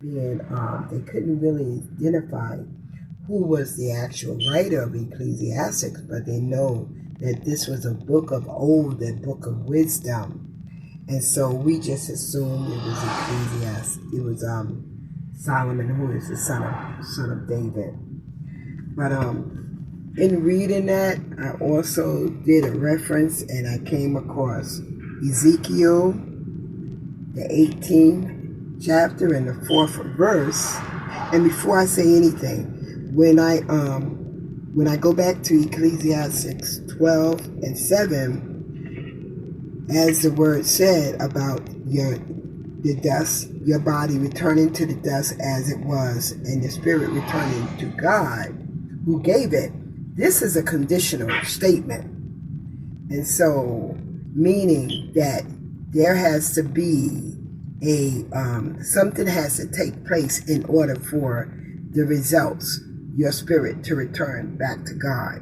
being they couldn't really identify who was the actual writer of Ecclesiastics, but they know that this was a book of old, a book of wisdom, and so we just assumed it was Ecclesiastes. It was Solomon, who is the son of David. But in reading that, I also did a reference, and I came across Ezekiel, the 18th chapter and the 4th verse. And before I say anything, when I go back to Ecclesiastes 12 and 7, as the word said about the dust, your body returning to the dust as it was, and the spirit returning to God who gave it. This is a conditional statement. And so, meaning that there has to be something has to take place in order for the results, your spirit, to return back to God.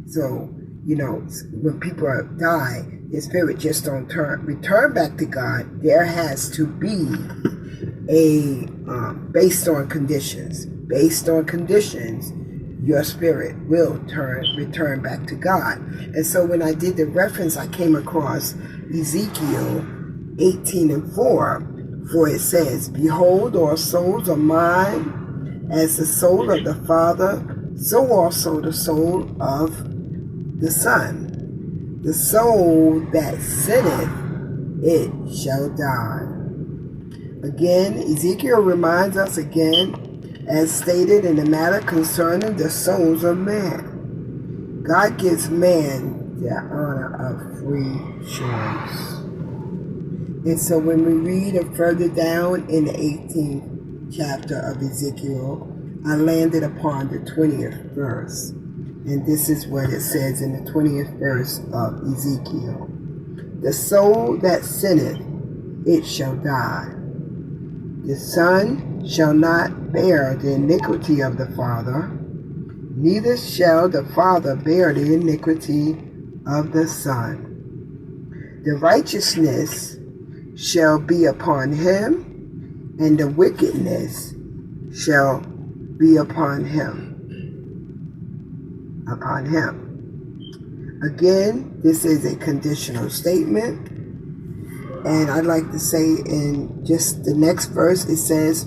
So, when people die, their spirit just don't return back to God. There has to be based on conditions. Based on conditions, your spirit will return back to God. And so when I did the reference, I came across Ezekiel 18 and 4, for it says, "Behold, all souls are mine, as the soul of the Father, so also the soul of the Son. The soul that sinneth, it shall die." Again, Ezekiel reminds us again, as stated in the matter concerning the souls of man. God gives man the honor of free choice. And so when we read further down in the 18th chapter of Ezekiel, I landed upon the 20th verse. And this is what it says in the 20th verse of Ezekiel. "The soul that sinneth, it shall die. The Son shall not bear the iniquity of the Father, neither shall the Father bear the iniquity of the Son. The righteousness shall be upon him, and the wickedness shall be upon him. Again, this is a conditional statement. And I'd like to say in just the next verse, it says,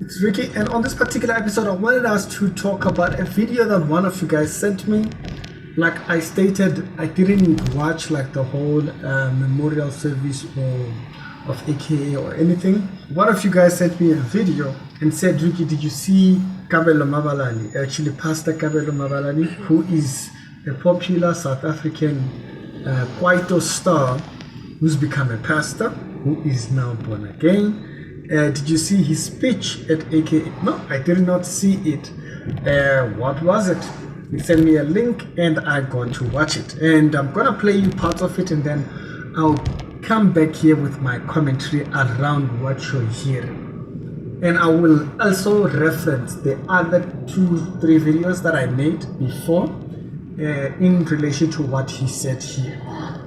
"It's Ricky, and on this particular episode, I wanted us to talk about a video that one of you guys sent me. Like I stated, I didn't watch like the whole memorial service of AKA or anything. One of you guys sent me a video and said, "Ricky, did you see Kabelo Mabalani?" Actually, Pastor Kabelo Mabalani, who is a popular South African Kwaito star, who's become a pastor, who is now born again. Did you see his speech at AKA? No, I did not see it. What was it? He sent me a link and I got to watch it. And I'm going to play you parts of it, and then I'll come back here with my commentary around what you're hearing. And I will also reference the other 2-3 videos that I made before in relation to what he said here.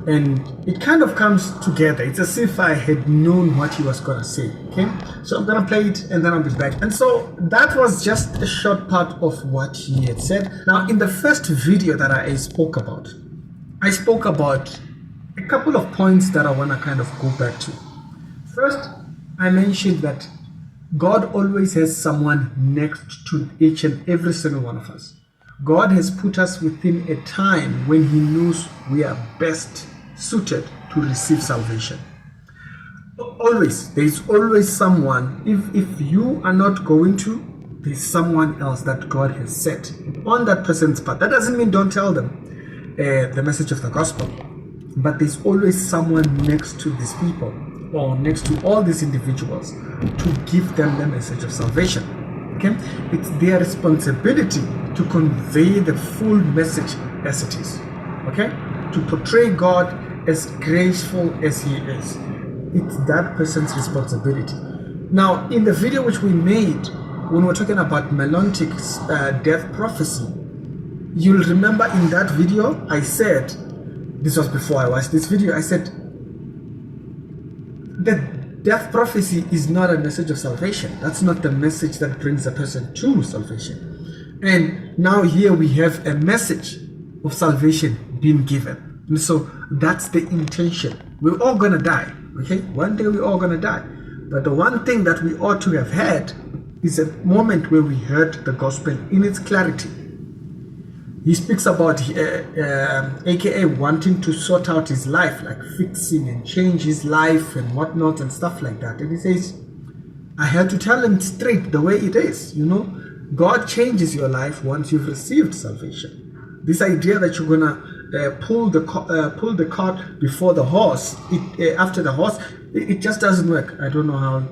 And it kind of comes together. It's as if I had known what he was going to say. Okay, so I'm going to play it and then I'll be back. And so that was just a short part of what he had said. Now, in the first video that I spoke about a couple of points that I want to kind of go back to. First, I mentioned that God always has someone next to each and every single one of us. God has put us within a time when he knows we are best suited to receive salvation. Always, there's always someone. If you are not going to, there's someone else that God has set on that person's path. That doesn't mean don't tell them the message of the gospel, but there's always someone next to these people, or next to all these individuals, to give them the message of salvation. Okay, it's their responsibility to convey the full message as it is. Okay, to portray God as graceful as he is. It's that person's responsibility. Now, in the video which we made when we're talking about Melontic's death prophecy, you'll remember in that video I said, this was before I watched this video, I said that death prophecy is not a message of salvation. That's not the message that brings a person to salvation. And now here we have a message of salvation being given. And so that's the intention. We're all going to die. Okay? One day we're all going to die. But the one thing that we ought to have had is a moment where we heard the gospel in its clarity. He speaks about AKA wanting to sort out his life, like fixing and change his life and whatnot and stuff like that. And he says, I had to tell him straight the way it is. You know, God changes your life once you've received salvation. This idea that you're gonna pull the cart before the horse, after the horse, it just doesn't work. I don't know how.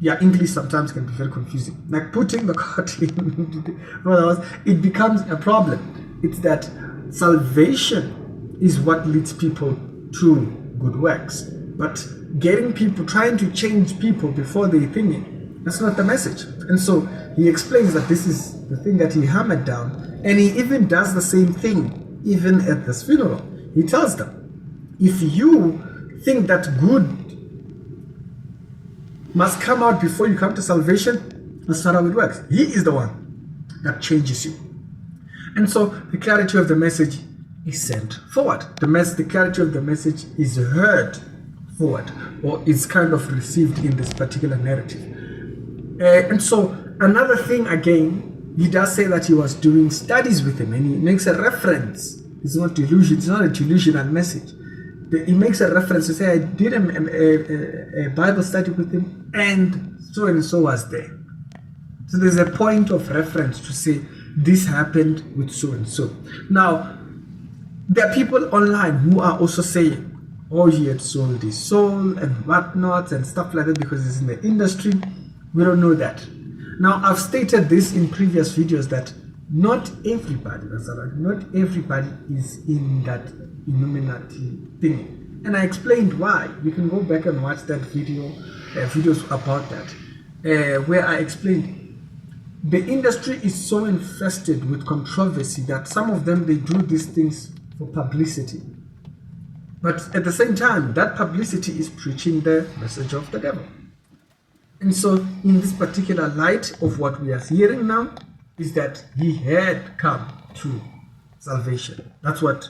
Yeah, English sometimes can be very confusing. Like putting the cart in the horse, it becomes a problem. It's that salvation is what leads people to good works. But getting people, trying to change people before they think it, that's not the message. And so he explains that this is the thing that he hammered down. And he even does the same thing, even at this funeral. He tells them, if you think that good must come out before you come to salvation, that's not how it works. He is the one that changes you. And so the clarity of the message is sent forward. The clarity of the message is heard forward, or is kind of received in this particular narrative. And so another thing again, he does say that he was doing studies with him, and he makes a reference. It's not delusion. It's not a delusional message. He makes a reference to say, I did a Bible study with him, and so was there. So there's a point of reference to say, this happened with so and so. Now, there are people online who are also saying, oh, he had sold his soul and whatnot and stuff like that because it's in the industry. We don't know that. Now, I've stated this in previous videos that not everybody is in that Illuminati thing. And I explained why. You can go back and watch that videos about that, where I explained the industry is so infested with controversy that some of them, they do these things for publicity. But at the same time, that publicity is preaching the message of the devil. And so in this particular light of what we are hearing now is that he had come to salvation. That's what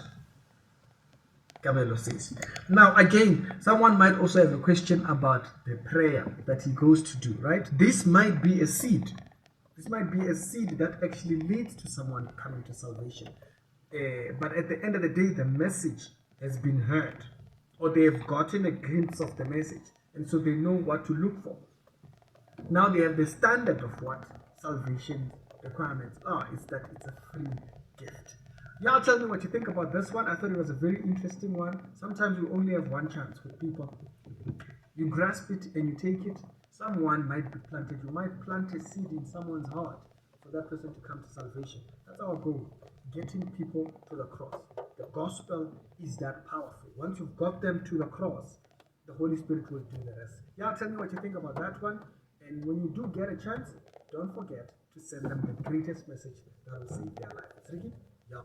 Camelo says. Now again, someone might also have a question about the prayer that he goes to do, right? This might be a seed. This might be a seed that actually leads to someone coming to salvation. But at the end of the day, the message has been heard, or they have gotten a glimpse of the message, and so they know what to look for. Now they have the standard of what salvation requirements are. It's that it's a free gift. Y'all tell me what you think about this one. I thought it was a very interesting one. Sometimes you only have one chance with people. You grasp it and you take it. Someone might be planted. You might plant a seed in someone's heart for that person to come to salvation. That's our goal. Getting people to the cross. The gospel is that powerful. Once you've got them to the cross, the Holy Spirit will do the rest. Y'all tell me what you think about that one. And when you do get a chance, don't forget to send them the greatest message that will save their life. Ricky? Yeah.